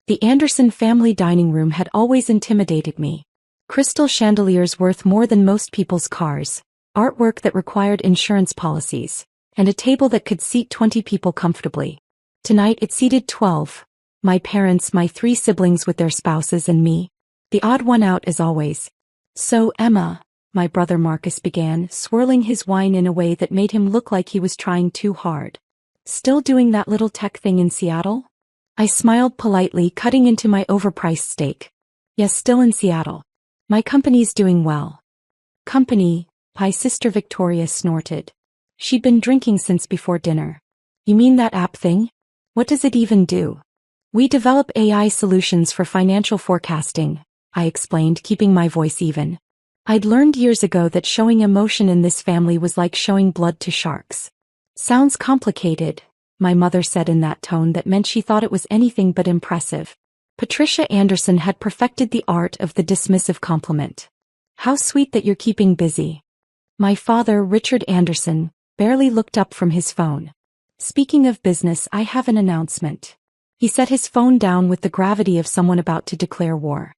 The Anderson family dining room had always intimidated me. Crystal chandeliers worth more than most people's cars, artwork that required insurance policies, and a table that could seat 20 people comfortably. Tonight it seated 12. My parents, my 3 siblings with their spouses, and me. The odd one out as always. "So, Emma," my brother Marcus began, swirling his wine in a way that made him look like he was trying too hard. "Still doing that little tech thing in Seattle?" I smiled politely, cutting into my overpriced steak. "Yes, still in Seattle. My company's doing well." "Company?" my sister Victoria snorted. She'd been drinking since before dinner. "You mean that app thing? What does it even do?" "We develop AI solutions for financial forecasting," I explained, keeping my voice even. I'd learned years ago that showing emotion in this family was like showing blood to sharks. "Sounds complicated," my mother said in that tone that meant she thought it was anything but impressive. Patricia Anderson had perfected the art of the dismissive compliment. "How sweet that you're keeping busy." My father, Richard Anderson, barely looked up from his phone. "Speaking of business, I have an announcement." He set his phone down with the gravity of someone about to declare war.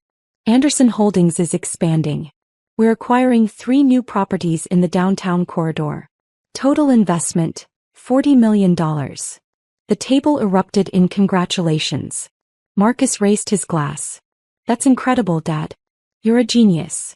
"Anderson Holdings is expanding. We're acquiring 3 new properties in the downtown corridor. Total investment, $40 million. The table erupted in congratulations. Marcus raised his glass. "That's incredible, Dad. You're a genius."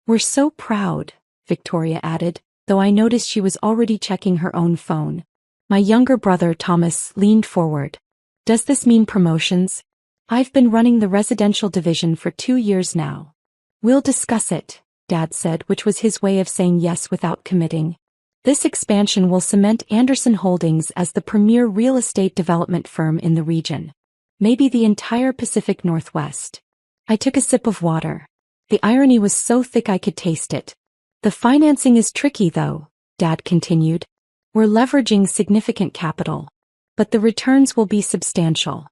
"We're so proud," Victoria added, though I noticed she was already checking her own phone. My younger brother, Thomas, leaned forward. "Does this mean promotions?" "I've been running the residential division for 2 years now." "We'll discuss it," Dad said, which was his way of saying yes without committing. "This expansion will cement Anderson Holdings as the premier real estate development firm in the region. Maybe the entire Pacific Northwest." I took a sip of water. The irony was so thick I could taste it. "The financing is tricky though," Dad continued. "We're leveraging significant capital. But the returns will be substantial."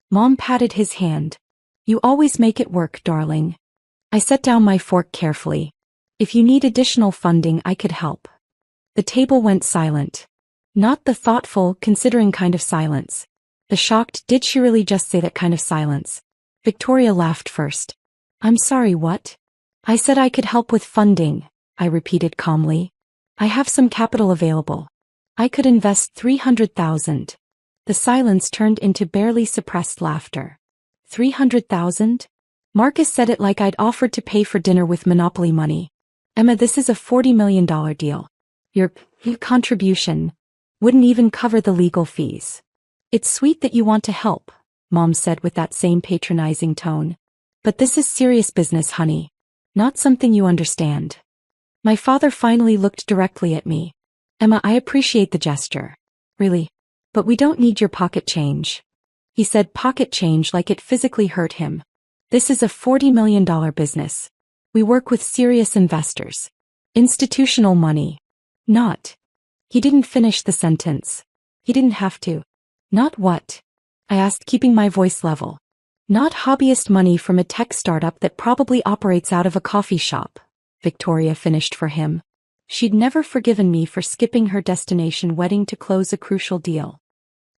Mom patted his hand. "You always make it work, darling." I set down my fork carefully. "If you need additional funding, I could help." The table went silent. Not the thoughtful, considering kind of silence. The shocked, did she really just say that kind of silence? Victoria laughed first. "I'm sorry, what?" "I said I could help with funding," I repeated calmly. "I have some capital available. I could invest $300,000. The silence turned into barely suppressed laughter. $300,000? Marcus said it like I'd offered to pay for dinner with Monopoly money. "Emma, this is a $40 million deal. Your contribution wouldn't even cover the legal fees." "It's sweet that you want to help," Mom said with that same patronizing tone. "But this is serious business, honey. Not something you understand." My father finally looked directly at me. "Emma, I appreciate the gesture. Really. But we don't need your pocket change." He said pocket change like it physically hurt him. "This is a $40 million business. We work with serious investors. Institutional money. Not." He didn't finish the sentence. He didn't have to. "Not what?" I asked, keeping my voice level. "Not hobbyist money from a tech startup that probably operates out of a coffee shop," Victoria finished for him. She'd never forgiven me for skipping her destination wedding to close a crucial deal.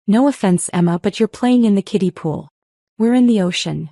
"No offense, Emma, but you're playing in the kiddie pool. We're in the ocean."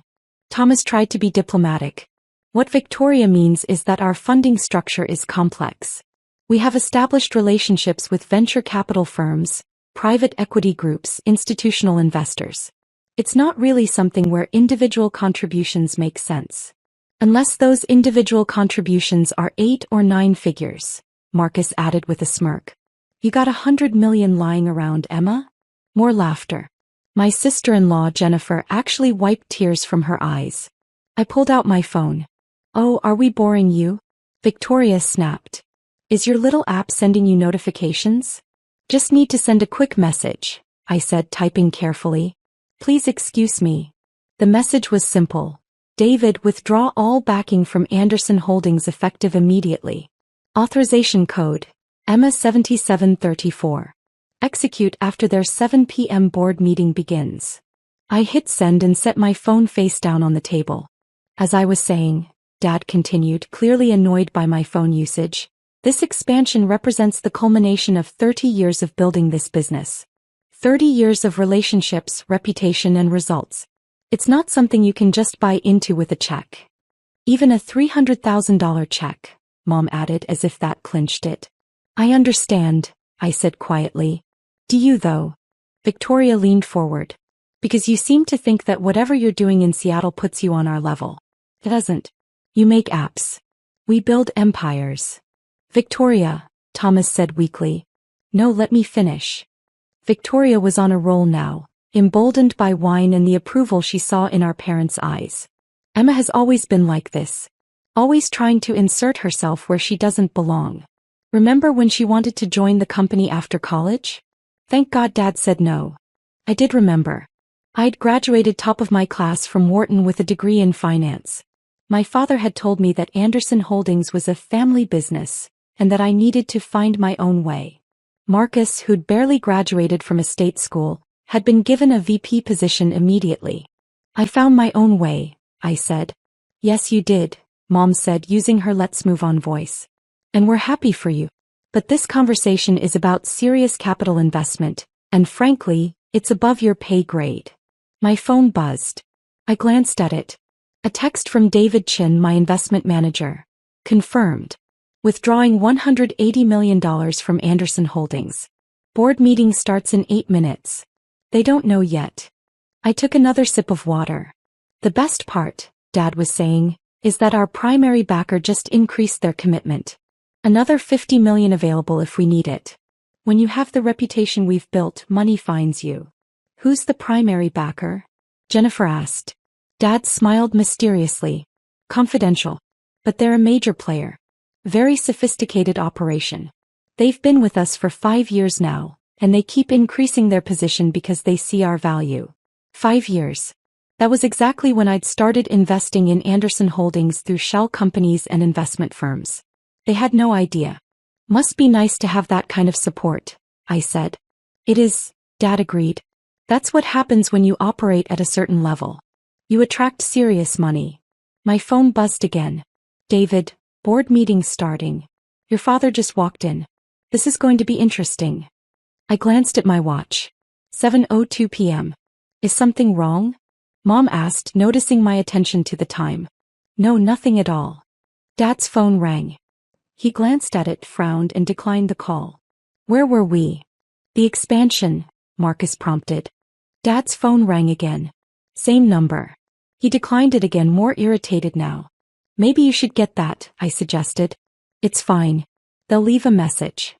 Thomas tried to be diplomatic. "What Victoria means is that our funding structure is complex. We have established relationships with venture capital firms, private equity groups, institutional investors. It's not really something where individual contributions make sense. Unless those individual contributions are 8 or 9 figures," Marcus added with a smirk. "You got $100 million lying around, Emma?" More laughter. My sister-in-law, Jennifer, actually wiped tears from her eyes. I pulled out my phone. "Oh, are we boring you?" Victoria snapped. "Is your little app sending you notifications?" "Just need to send a quick message," I said, typing carefully. "Please excuse me." The message was simple. "David, withdraw all backing from Anderson Holdings effective immediately. Authorization code, Emma 7734. Execute after their 7 p.m. board meeting begins." I hit send and set my phone face down on the table. "As I was saying," Dad continued, clearly annoyed by my phone usage, "this expansion represents the culmination of 30 years of building this business. 30 years of relationships, reputation, and results. It's not something you can just buy into with a check. Even a $300,000 check, Mom added as if that clinched it. I understand, I said quietly. Do you though? Victoria leaned forward. Because you seem to think that whatever you're doing in Seattle puts you on our level. It doesn't. You make apps. We build empires. Victoria, Thomas said weakly. No, let me finish. Victoria was on a roll now, emboldened by wine and the approval she saw in our parents' eyes. Emma has always been like this. Always trying to insert herself where she doesn't belong. Remember when she wanted to join the company after college? Thank God Dad said no. I did remember. I'd graduated top of my class from Wharton with a degree in finance. My father had told me that Anderson Holdings was a family business, and that I needed to find my own way. Marcus, who'd barely graduated from a state school, had been given a VP position immediately. I found my own way, I said. Yes, you did, Mom said using her let's move on voice. And we're happy for you. But this conversation is about serious capital investment, and frankly, it's above your pay grade. My phone buzzed. I glanced at it. A text from David Chin, my investment manager. Confirmed. Withdrawing $180 million from Anderson Holdings. Board meeting starts in 8 minutes. They don't know yet. I took another sip of water. The best part, Dad was saying, is that our primary backer just increased their commitment. Another $50 million available if we need it. When you have the reputation we've built, money finds you. Who's the primary backer? Jennifer asked. Dad smiled mysteriously. Confidential. But they're a major player. Very sophisticated operation. They've been with us for 5 years now, and they keep increasing their position because they see our value. 5 years. That was exactly when I'd started investing in Anderson Holdings through shell companies and investment firms. They had no idea. Must be nice to have that kind of support, I said. It is, Dad agreed. That's what happens when you operate at a certain level. You attract serious money. My phone buzzed again. David, board meeting starting. Your father just walked in. This is going to be interesting. I glanced at my watch. 7:02 p.m. Is something wrong? Mom asked, noticing my attention to the time. No, nothing at all. Dad's phone rang. He glanced at it, frowned, and declined the call. Where were we? The expansion, Marcus prompted. Dad's phone rang again. Same number. He declined it again, more irritated now. Maybe you should get that, I suggested. It's fine. They'll leave a message.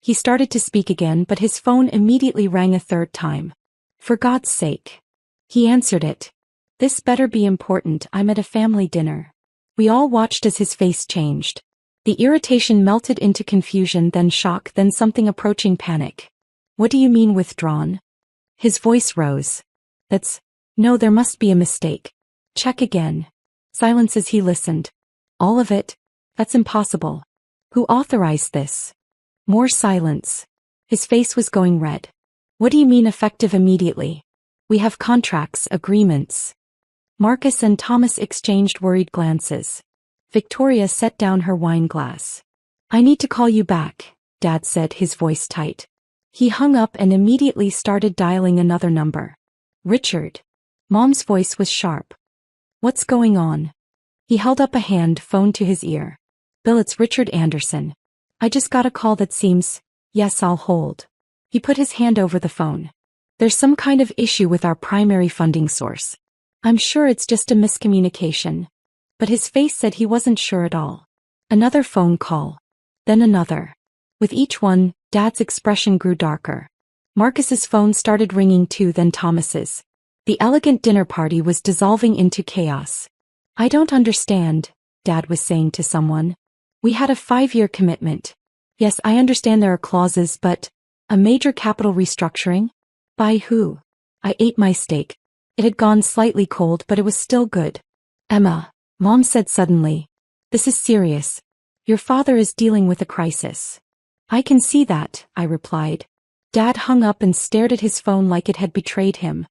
He started to speak again, but his phone immediately rang a third time. For God's sake. He answered it. This better be important, I'm at a family dinner. We all watched as his face changed. The irritation melted into confusion, then shock, then something approaching panic. What do you mean withdrawn? His voice rose. No, there must be a mistake. Check again. Silence as he listened. All of it? That's impossible. Who authorized this? More silence. His face was going red. What do you mean effective immediately? We have contracts, agreements. Marcus and Thomas exchanged worried glances. Victoria set down her wine glass. I need to call you back, Dad said, his voice tight. He hung up and immediately started dialing another number. Richard. Mom's voice was sharp. What's going on? He held up a hand, phone to his ear. Bill, it's Richard Anderson. I just got a call that seems, yes, I'll hold. He put his hand over the phone. There's some kind of issue with our primary funding source. I'm sure it's just a miscommunication. But his face said he wasn't sure at all. Another phone call. Then another. With each one, Dad's expression grew darker. Marcus's phone started ringing too, then Thomas's. The elegant dinner party was dissolving into chaos. I don't understand, Dad was saying to someone. We had a 5-year commitment. Yes, I understand there are clauses, but a major capital restructuring? By who? I ate my steak. It had gone slightly cold, but it was still good. Emma, Mom said suddenly. This is serious. Your father is dealing with a crisis. I can see that, I replied. Dad hung up and stared at his phone like it had betrayed him.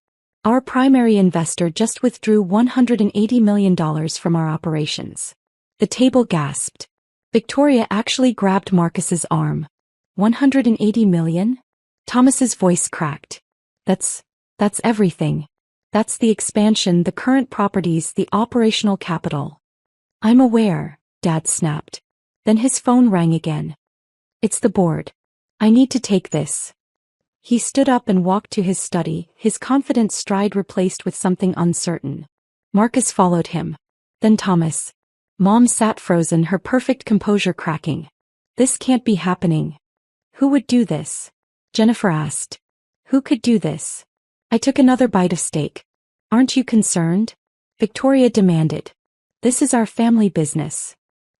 Our primary investor just withdrew $180 million from our operations. The table gasped. Victoria actually grabbed Marcus's arm. $180 million? Thomas's voice cracked. That's everything. That's the expansion, the current properties, the operational capital. I'm aware, Dad snapped. Then his phone rang again. It's the board. I need to take this. He stood up and walked to his study, his confident stride replaced with something uncertain. Marcus followed him. Then Thomas. Mom sat frozen, her perfect composure cracking. This can't be happening. Who would do this? Jennifer asked. Who could do this? I took another bite of steak. Aren't you concerned? Victoria demanded. This is our family business.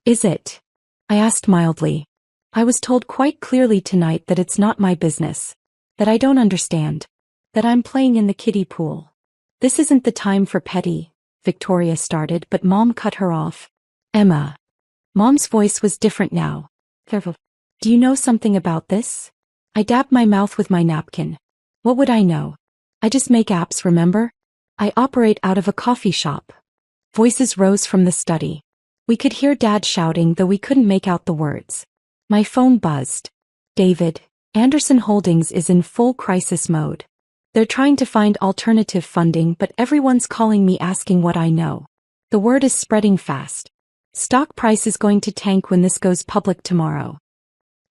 Is it? I asked mildly. I was told quite clearly tonight that it's not my business. That I don't understand. That I'm playing in the kiddie pool. This isn't the time for petty, Victoria started, but Mom cut her off. Emma. Mom's voice was different now. Careful. Do you know something about this? I dabbed my mouth with my napkin. What would I know? I just make apps, remember? I operate out of a coffee shop. Voices rose from the study. We could hear Dad shouting, though we couldn't make out the words. My phone buzzed. David, Anderson Holdings is in full crisis mode. They're trying to find alternative funding, but everyone's calling me asking what I know. The word is spreading fast. Stock price is going to tank when this goes public tomorrow.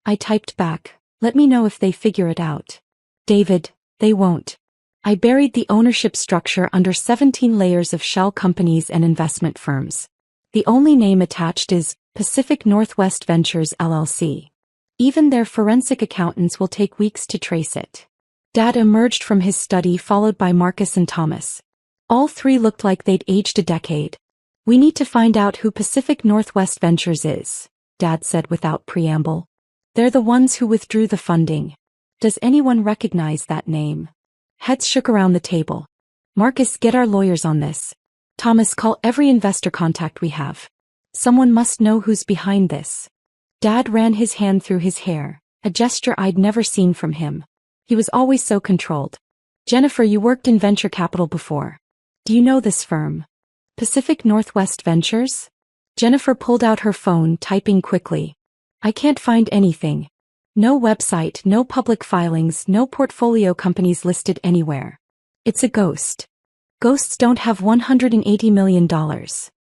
I typed back, let me know if they figure it out. David, they won't. I buried the ownership structure under 17 layers of shell companies and investment firms. The only name attached is Pacific Northwest Ventures LLC. Even their forensic accountants will take weeks to trace it. Dad emerged from his study followed by Marcus and Thomas. All three looked like they'd aged a decade. We need to find out who Pacific Northwest Ventures is, Dad said without preamble. They're the ones who withdrew the funding. Does anyone recognize that name? Heads shook around the table. Marcus, get our lawyers on this. Thomas, call every investor contact we have. Someone must know who's behind this. Dad ran his hand through his hair, a gesture I'd never seen from him. He was always so controlled. Jennifer, you worked in venture capital before. Do you know this firm? Pacific Northwest Ventures? Jennifer pulled out her phone, typing quickly. I can't find anything. No website, no public filings, no portfolio companies listed anywhere. It's a ghost. Ghosts don't have $180 million,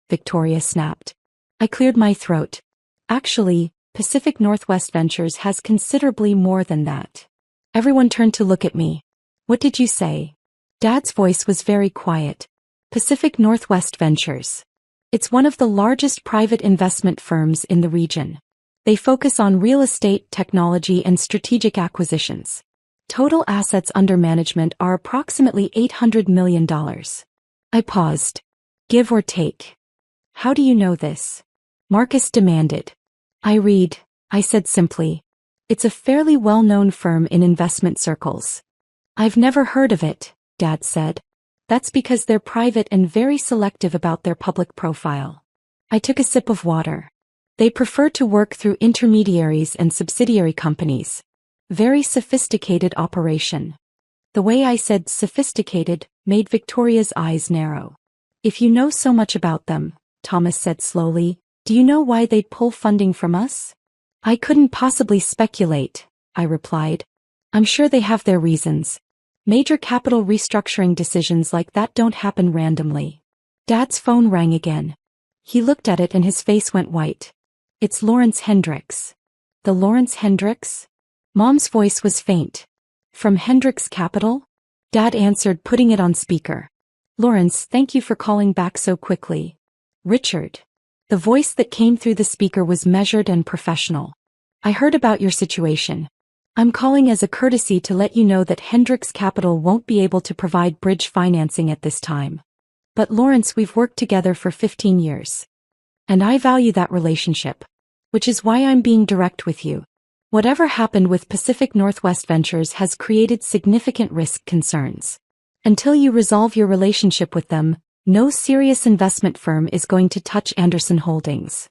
Victoria snapped. I cleared my throat. Actually, Pacific Northwest Ventures has considerably more than that. Everyone turned to look at me. What did you say? Dad's voice was very quiet. Pacific Northwest Ventures. It's one of the largest private investment firms in the region. They focus on real estate, technology, and strategic acquisitions. Total assets under management are approximately $800 million. I paused. Give or take. How do you know this? Marcus demanded. I read, I said simply. It's a fairly well-known firm in investment circles. I've never heard of it, Dad said. That's because they're private and very selective about their public profile. I took a sip of water. They prefer to work through intermediaries and subsidiary companies. Very sophisticated operation. The way I said sophisticated made Victoria's eyes narrow. If you know so much about them, Thomas said slowly, do you know why they'd pull funding from us? I couldn't possibly speculate, I replied. I'm sure they have their reasons. Major capital restructuring decisions like that don't happen randomly. Dad's phone rang again. He looked at it and his face went white. It's Lawrence Hendricks. The Lawrence Hendricks? Mom's voice was faint. From Hendricks Capital? Dad answered, putting it on speaker. Lawrence, thank you for calling back so quickly. Richard. The voice that came through the speaker was measured and professional. I heard about your situation. I'm calling as a courtesy to let you know that Hendricks Capital won't be able to provide bridge financing at this time. But Lawrence, we've worked together for 15 years. And I value that relationship. Which is why I'm being direct with you. Whatever happened with Pacific Northwest Ventures has created significant risk concerns. Until you resolve your relationship with them, no serious investment firm is going to touch Anderson Holdings.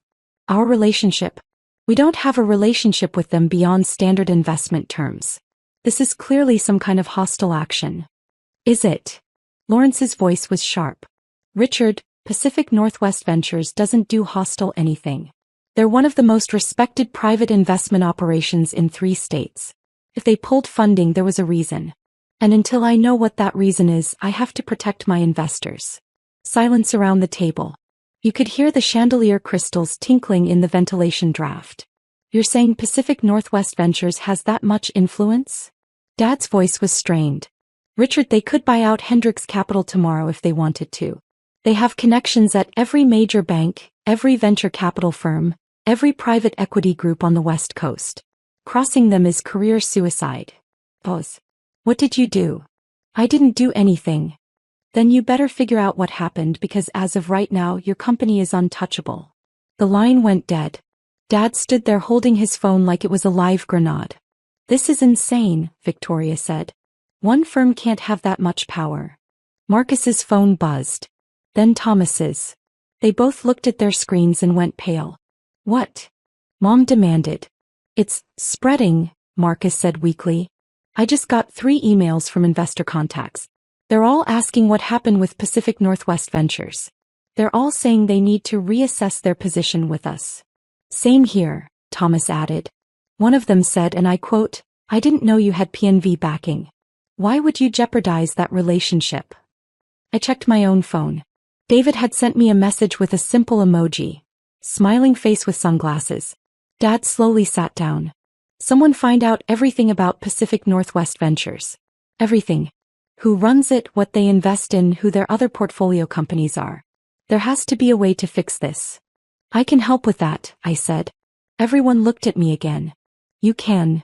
Our relationship? We don't have a relationship with them beyond standard investment terms. This is clearly some kind of hostile action. Is it? Lawrence's voice was sharp. Richard, Pacific Northwest Ventures doesn't do hostile anything. They're one of the most respected private investment operations in 3 states. If they pulled funding, there was a reason. And until I know what that reason is, I have to protect my investors. Silence around the table. You could hear the chandelier crystals tinkling in the ventilation draft. You're saying Pacific Northwest Ventures has that much influence? Dad's voice was strained. Richard, they could buy out Hendricks Capital tomorrow if they wanted to. They have connections at every major bank, every venture capital firm, every private equity group on the West Coast. Crossing them is career suicide. Pause. What did you do? I didn't do anything. Then you better figure out what happened, because as of right now your company is untouchable. The line went dead. Dad stood there holding his phone like it was a live grenade. This is insane, Victoria said. One firm can't have that much power. Marcus's phone buzzed. Then Thomas's. They both looked at their screens and went pale. What? Mom demanded. It's spreading, Marcus said weakly. I just got 3 emails from investor contacts. They're all asking what happened with Pacific Northwest Ventures. They're all saying they need to reassess their position with us. Same here, Thomas added. One of them said, and I quote, I didn't know you had PNV backing. Why would you jeopardize that relationship? I checked my own phone. David had sent me a message with a simple emoji. Smiling face with sunglasses. Dad slowly sat down. Someone find out everything about Pacific Northwest Ventures. Everything. Who runs it, what they invest in, who their other portfolio companies are. There has to be a way to fix this. I can help with that, I said. Everyone looked at me again. You can.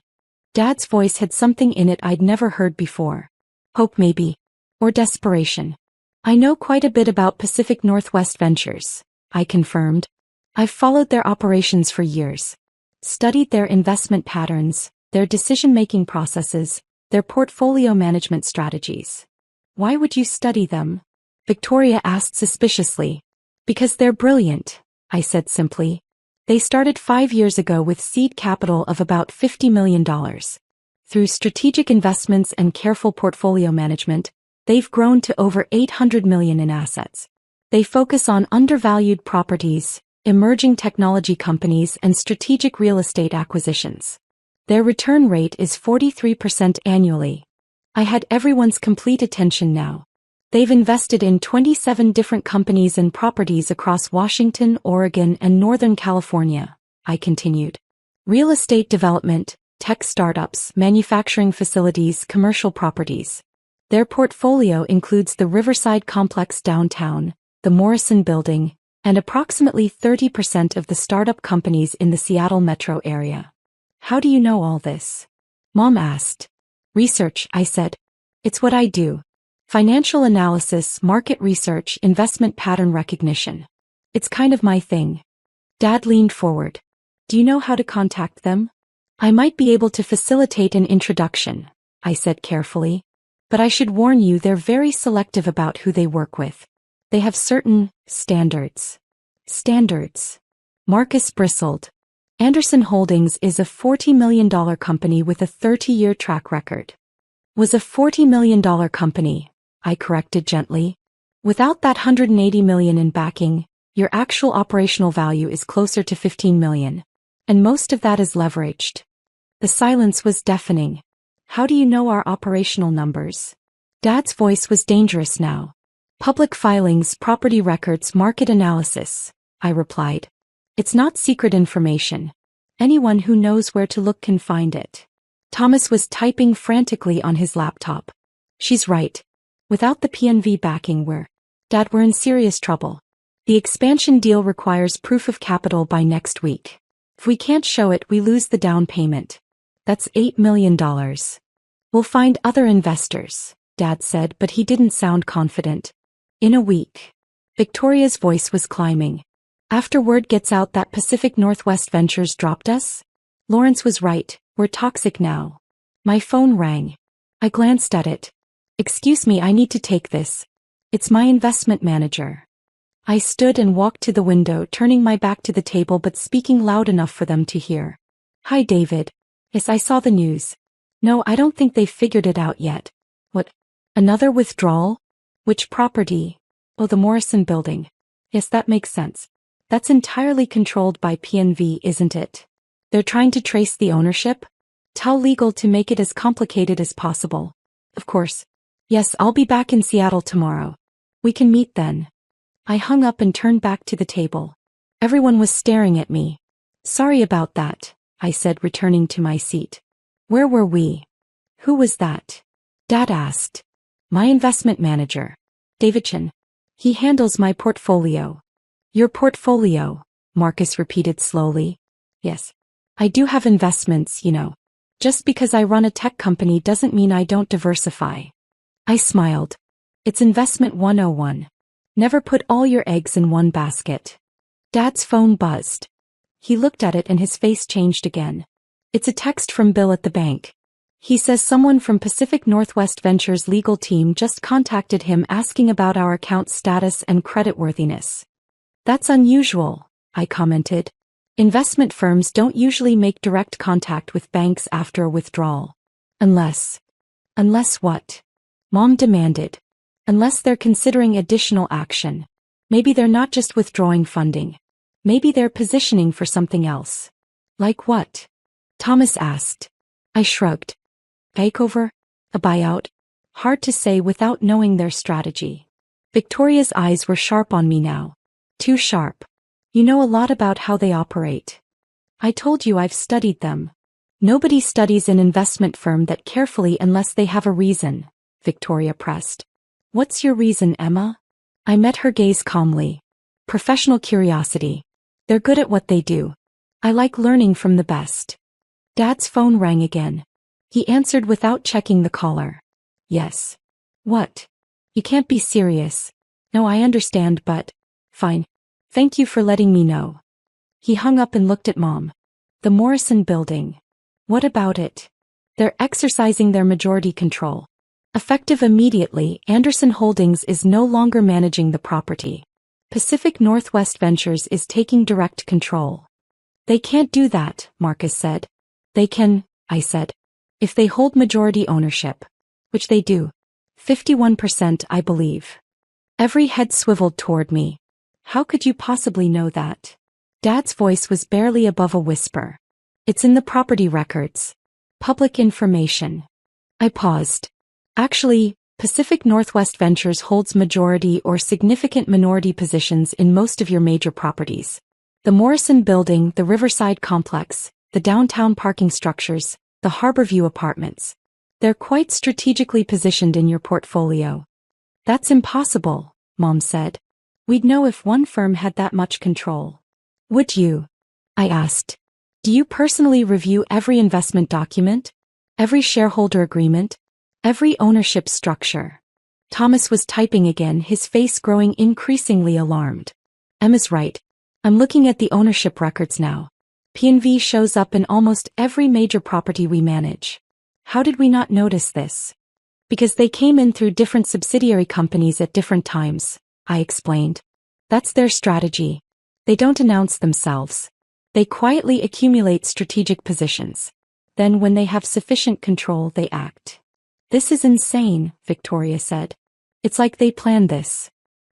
Dad's voice had something in it I'd never heard before. Hope maybe. Or desperation. I know quite a bit about Pacific Northwest Ventures, I confirmed. I've followed their operations for years. Studied their investment patterns, their decision-making processes, their portfolio management strategies. Why would you study them? Victoria asked suspiciously. Because they're brilliant, I said simply. They started 5 years ago with seed capital of about $50 million. Through strategic investments and careful portfolio management, they've grown to over $800 million in assets. They focus on undervalued properties, emerging technology companies, and strategic real estate acquisitions. Their return rate is 43% annually. I had everyone's complete attention now. They've invested in 27 different companies and properties across Washington, Oregon, and Northern California, I continued. Real estate development, tech startups, manufacturing facilities, commercial properties. Their portfolio includes the Riverside Complex downtown, the Morrison Building, and approximately 30% of the startup companies in the Seattle metro area. How do you know all this? Mom asked. Research, I said. It's what I do. Financial analysis, market research, investment pattern recognition. It's kind of my thing. Dad leaned forward. Do you know how to contact them? I might be able to facilitate an introduction, I said carefully. But I should warn you, they're very selective about who they work with. They have certain standards. Standards. Marcus bristled. Anderson Holdings is a $40 million company with a 30-year track record. Was a $40 million company, I corrected gently. Without that $180 million in backing, your actual operational value is closer to $15 million. And most of that is leveraged. The silence was deafening. How do you know our operational numbers? Dad's voice was dangerous now. Public filings, property records, market analysis, I replied. It's not secret information. Anyone who knows where to look can find it. Thomas was typing frantically on his laptop. She's right. Without the PNV backing, we're in serious trouble. The expansion deal requires proof of capital by next week. If we can't show it, we lose the down payment. That's $8 million. We'll find other investors, Dad said, but he didn't sound confident. In a week. Victoria's voice was climbing. After word gets out that Pacific Northwest Ventures dropped us? Lawrence was right, we're toxic now. My phone rang. I glanced at it. Excuse me, I need to take this. It's my investment manager. I stood and walked to the window, turning my back to the table but speaking loud enough for them to hear. Hi, David. Yes, I saw the news. No, I don't think they've figured it out yet. What? Another withdrawal? Which property? Oh, the Morrison Building. Yes, that makes sense. That's entirely controlled by PNV, isn't it? They're trying to trace the ownership? Tell legal to make it as complicated as possible. Of course. Yes, I'll be back in Seattle tomorrow. We can meet then. I hung up and turned back to the table. Everyone was staring at me. Sorry about that, I said, returning to my seat. Where were we? Who was that? Dad asked. My investment manager. David Chen. He handles my portfolio. Your portfolio, Marcus repeated slowly. Yes. I do have investments, you know. Just because I run a tech company doesn't mean I don't diversify. I smiled. It's investment 101. Never put all your eggs in one basket. Dad's phone buzzed. He looked at it and his face changed again. It's a text from Bill at the bank. He says someone from Pacific Northwest Ventures' legal team just contacted him asking about our account status and creditworthiness. That's unusual, I commented. Investment firms don't usually make direct contact with banks after a withdrawal. Unless what? Mom demanded. Unless they're considering additional action. Maybe they're not just withdrawing funding. Maybe they're positioning for something else. Like what? Thomas asked. I shrugged. Takeover? A buyout? Hard to say without knowing their strategy. Victoria's eyes were sharp on me now. Too sharp. You know a lot about how they operate. I told you I've studied them. Nobody studies an investment firm that carefully unless they have a reason, Victoria pressed. What's your reason, Emma? I met her gaze calmly. Professional curiosity. They're good at what they do. I like learning from the best. Dad's phone rang again. He answered without checking the caller. Yes. What? You can't be serious. No, I understand, but... Fine. Thank you for letting me know. He hung up and looked at Mom. The Morrison Building. What about it? They're exercising their majority control. Effective immediately, Anderson Holdings is no longer managing the property. Pacific Northwest Ventures is taking direct control. They can't do that, Marcus said. They can, I said. If they hold majority ownership. Which they do. 51%, I believe. Every head swiveled toward me. How could you possibly know that? Dad's voice was barely above a whisper. It's in the property records. Public information. I paused. Actually, Pacific Northwest Ventures holds majority or significant minority positions in most of your major properties. The Morrison Building, the Riverside Complex, the downtown parking structures, the Harborview Apartments. They're quite strategically positioned in your portfolio. That's impossible, Mom said. We'd know if one firm had that much control. Would you? I asked. Do you personally review every investment document? Every shareholder agreement? Every ownership structure? Thomas was typing again, his face growing increasingly alarmed. Emma's right. I'm looking at the ownership records now. P&V shows up in almost every major property we manage. How did we not notice this? Because they came in through different subsidiary companies at different times, I explained. That's their strategy. They don't announce themselves. They quietly accumulate strategic positions. Then when they have sufficient control, they act. This is insane, Victoria said. It's like they planned this.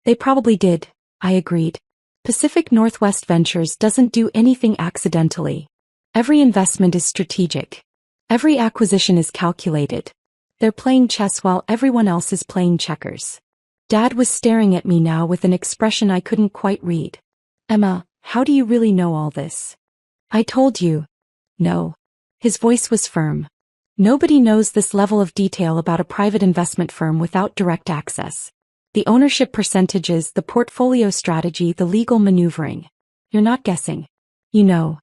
They probably did, I agreed. Pacific Northwest Ventures doesn't do anything accidentally. Every investment is strategic. Every acquisition is calculated. They're playing chess while everyone else is playing checkers. Dad was staring at me now with an expression I couldn't quite read. Emma, how do you really know all this? I told you. No. His voice was firm. Nobody knows this level of detail about a private investment firm without direct access. The ownership percentages, the portfolio strategy, the legal maneuvering. You're not guessing. You know.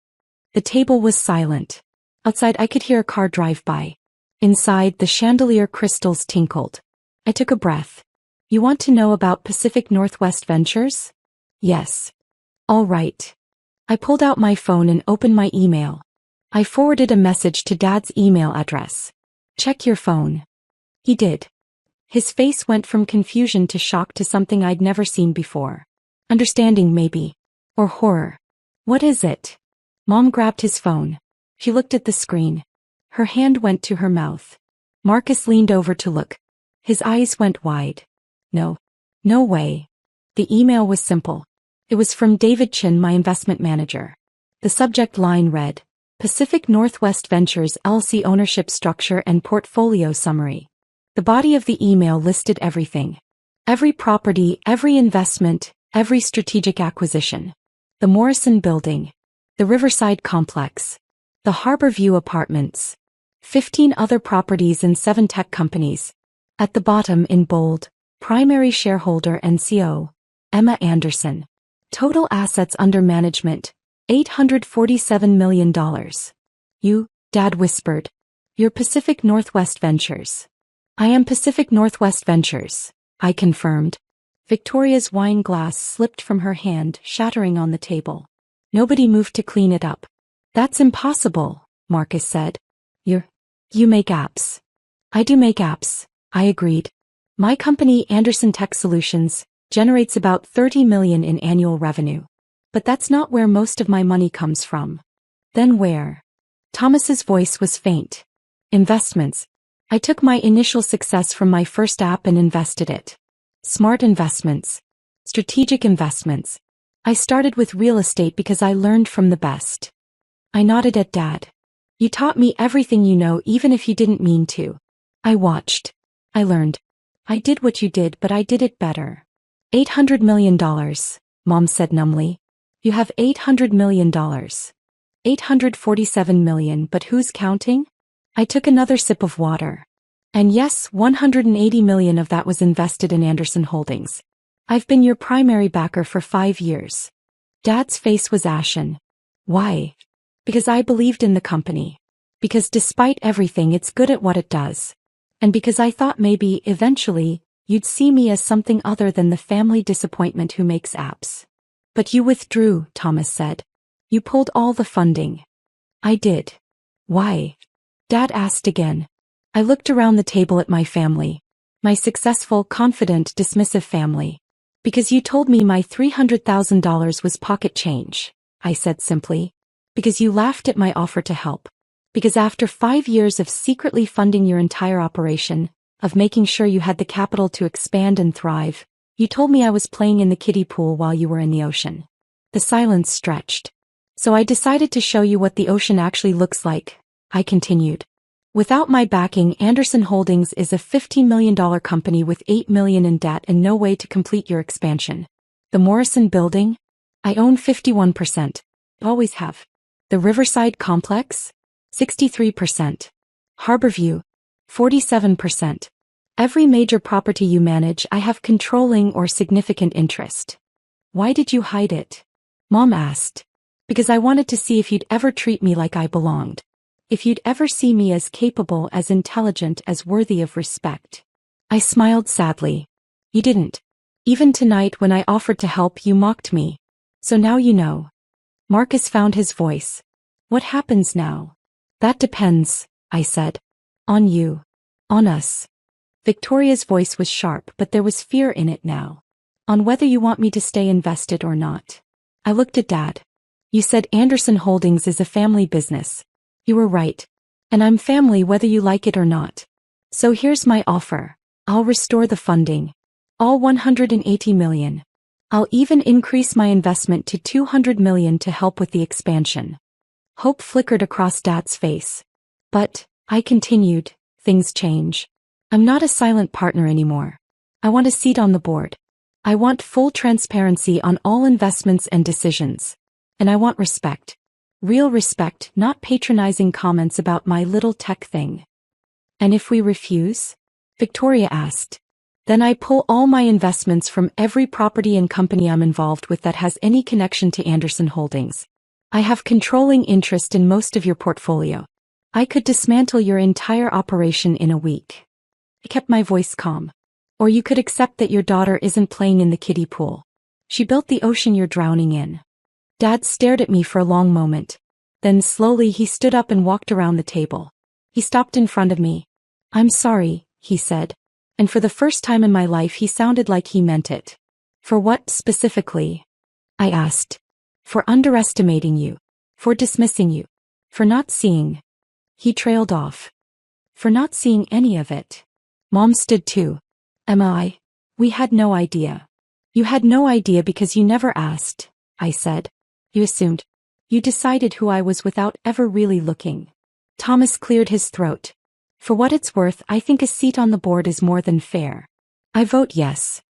The table was silent. Outside I could hear a car drive by. Inside, the chandelier crystals tinkled. I took a breath. You want to know about Pacific Northwest Ventures? Yes. All right. I pulled out my phone and opened my email. I forwarded a message to Dad's email address. Check your phone. He did. His face went from confusion to shock to something I'd never seen before. Understanding maybe. Or horror. What is it? Mom grabbed his phone. She looked at the screen. Her hand went to her mouth. Marcus leaned over to look. His eyes went wide. No. No way. The email was simple. It was from David Chen, my investment manager. The subject line read, Pacific Northwest Ventures LC Ownership Structure and Portfolio Summary. The body of the email listed everything. Every property, every investment, every strategic acquisition. The Morrison Building. The Riverside Complex. The Harborview Apartments. 15 other properties and 7 tech companies. At the bottom in bold, primary shareholder and CO, Emma Anderson. Total assets under management, $847 million. You, Dad whispered. You're Pacific Northwest Ventures. I am Pacific Northwest Ventures, I confirmed. Victoria's wine glass slipped from her hand, shattering on the table. Nobody moved to clean it up. That's impossible, Marcus said. You make apps. I do make apps, I agreed. My company, Anderson Tech Solutions, generates about $30 million in annual revenue. But that's not where most of my money comes from. Then where? Thomas's voice was faint. Investments. I took my initial success from my first app and invested it. Smart investments. Strategic investments. I started with real estate because I learned from the best. I nodded at Dad. You taught me everything you know even if you didn't mean to. I watched. I learned. I did what you did, but I did it better. $800 million, Mom said numbly. You have $800 million. $847 million, but who's counting? I took another sip of water. And yes, $180 million of that was invested in Anderson Holdings. I've been your primary backer for 5 years. Dad's face was ashen. Why? Because I believed in the company. Because despite everything it's good at what it does. And because I thought maybe, eventually, you'd see me as something other than the family disappointment who makes apps. But you withdrew, Thomas said. You pulled all the funding. I did. Why? Dad asked again. I looked around the table at my family. My successful, confident, dismissive family. Because you told me my $300,000 was pocket change, I said simply. Because you laughed at my offer to help. Because after 5 years of secretly funding your entire operation, of making sure you had the capital to expand and thrive, you told me I was playing in the kiddie pool while you were in the ocean. The silence stretched. So I decided to show you what the ocean actually looks like, I continued. Without my backing, Anderson Holdings is a $15 million company with $8 million in debt and no way to complete your expansion. The Morrison Building? I own 51%. Always have. The Riverside Complex? 63%. Harborview? 47%. Every major property you manage I have controlling or significant interest. Why did you hide it? Mom asked. Because I wanted to see if you'd ever treat me like I belonged. If you'd ever see me as capable, as intelligent, as worthy of respect. I smiled sadly. You didn't. Even tonight when I offered to help you mocked me. So now you know. Marcus found his voice. What happens now? That depends, I said. On you. On us. Victoria's voice was sharp, but there was fear in it now. On whether you want me to stay invested or not. I looked at Dad. You said Anderson Holdings is a family business. You were right. And I'm family whether you like it or not. So here's my offer. I'll restore the funding. All $180 million. I'll even increase my investment to $200 million to help with the expansion. Hope flickered across Dad's face. But, I continued, things change. I'm not a silent partner anymore. I want a seat on the board. I want full transparency on all investments and decisions. And I want respect. Real respect, not patronizing comments about my little tech thing. And if we refuse? Victoria asked. Then I pull all my investments from every property and company I'm involved with that has any connection to Anderson Holdings. I have controlling interest in most of your portfolio. I could dismantle your entire operation in a week. I kept my voice calm. Or you could accept that your daughter isn't playing in the kiddie pool. She built the ocean you're drowning in. Dad stared at me for a long moment. Then slowly he stood up and walked around the table. He stopped in front of me. I'm sorry, he said. And for the first time in my life he sounded like he meant it. For what, specifically? I asked. For underestimating you. For dismissing you. For not seeing. He trailed off. For not seeing any of it. Mom stood too. Emma, we had no idea. You had no idea because you never asked, I said. You assumed. You decided who I was without ever really looking. Thomas cleared his throat. For what it's worth, I think a seat on the board is more than fair. I vote yes.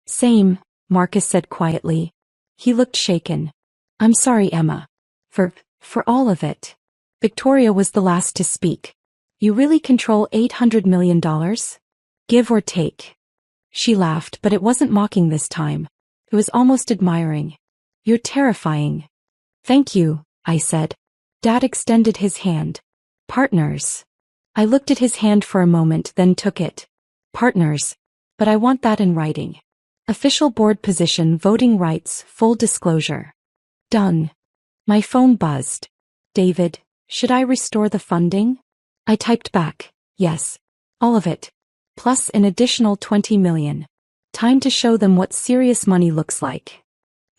Same, Marcus said quietly. He looked shaken. I'm sorry, Emma. For all of it. Victoria was the last to speak. You really control $800 million? Give or take. She laughed, but it wasn't mocking this time. It was almost admiring. You're terrifying. Thank you, I said. Dad extended his hand. Partners. I looked at his hand for a moment, then took it. Partners. But I want that in writing. Official board position, voting rights, full disclosure. Done. My phone buzzed. David, should I restore the funding? I typed back, yes. All of it. Plus an additional $20 million. Time to show them what serious money looks like.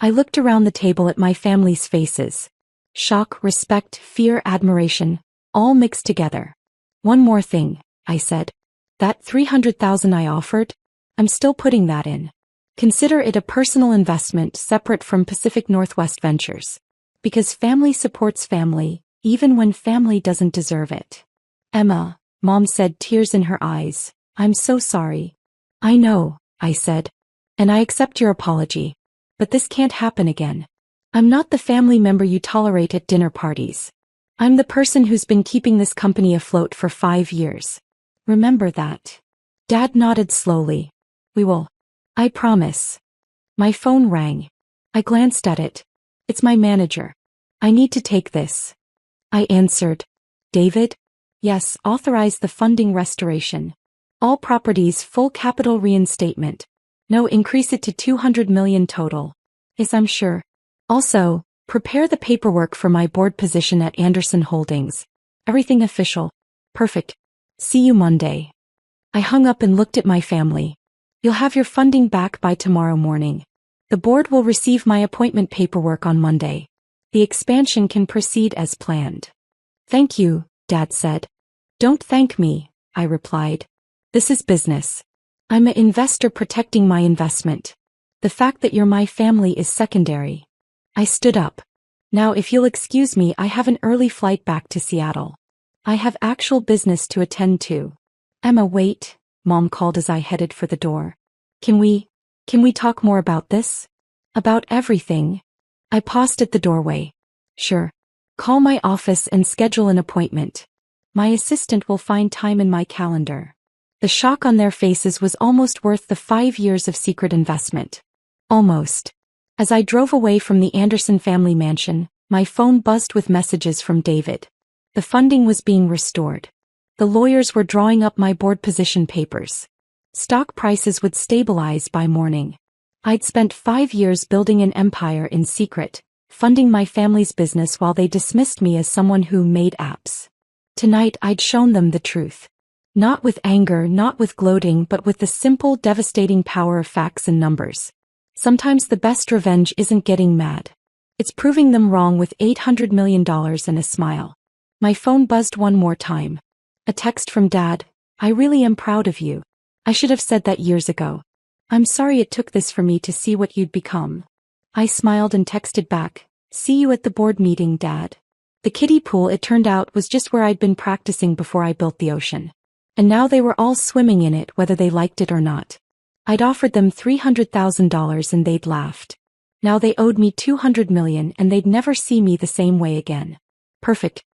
I looked around the table at my family's faces. Shock, respect, fear, admiration, all mixed together. One more thing, I said. That $300,000 I offered? I'm still putting that in. Consider it a personal investment separate from Pacific Northwest Ventures. Because family supports family, even when family doesn't deserve it. Emma, Mom said, tears in her eyes. I'm so sorry. I know, I said. And I accept your apology. But this can't happen again. I'm not the family member you tolerate at dinner parties. I'm the person who's been keeping this company afloat for 5 years. Remember that. Dad nodded slowly. We will. I promise. My phone rang. I glanced at it. It's my manager. I need to take this. I answered. David? Yes, authorize the funding restoration. All properties full capital reinstatement. No, increase it to $200 million total. Yes, I'm sure. Also, prepare the paperwork for my board position at Anderson Holdings. Everything official. Perfect. See you Monday. I hung up and looked at my family. You'll have your funding back by tomorrow morning. The board will receive my appointment paperwork on Monday. The expansion can proceed as planned. Thank you, Dad said. Don't thank me, I replied. This is business. I'm an investor protecting my investment. The fact that you're my family is secondary. I stood up. Now if you'll excuse me, I have an early flight back to Seattle. I have actual business to attend to. Emma, wait, Mom called as I headed for the door. Can we talk more about this? About everything? I paused at the doorway. Sure. Call my office and schedule an appointment. My assistant will find time in my calendar. The shock on their faces was almost worth the 5 years of secret investment. Almost. As I drove away from the Anderson family mansion, my phone buzzed with messages from David. The funding was being restored. The lawyers were drawing up my board position papers. Stock prices would stabilize by morning. I'd spent 5 years building an empire in secret, funding my family's business while they dismissed me as someone who made apps. Tonight I'd shown them the truth. Not with anger, not with gloating, but with the simple, devastating power of facts and numbers. Sometimes the best revenge isn't getting mad. It's proving them wrong with $800 million and a smile. My phone buzzed one more time. A text from Dad. I really am proud of you. I should have said that years ago. I'm sorry it took this for me to see what you'd become. I smiled and texted back. See you at the board meeting, Dad. The kiddie pool, it turned out, was just where I'd been practicing before I built the ocean. And now they were all swimming in it whether they liked it or not. I'd offered them $300,000 and they'd laughed. Now they owed me $200 million and they'd never see me the same way again. Perfect.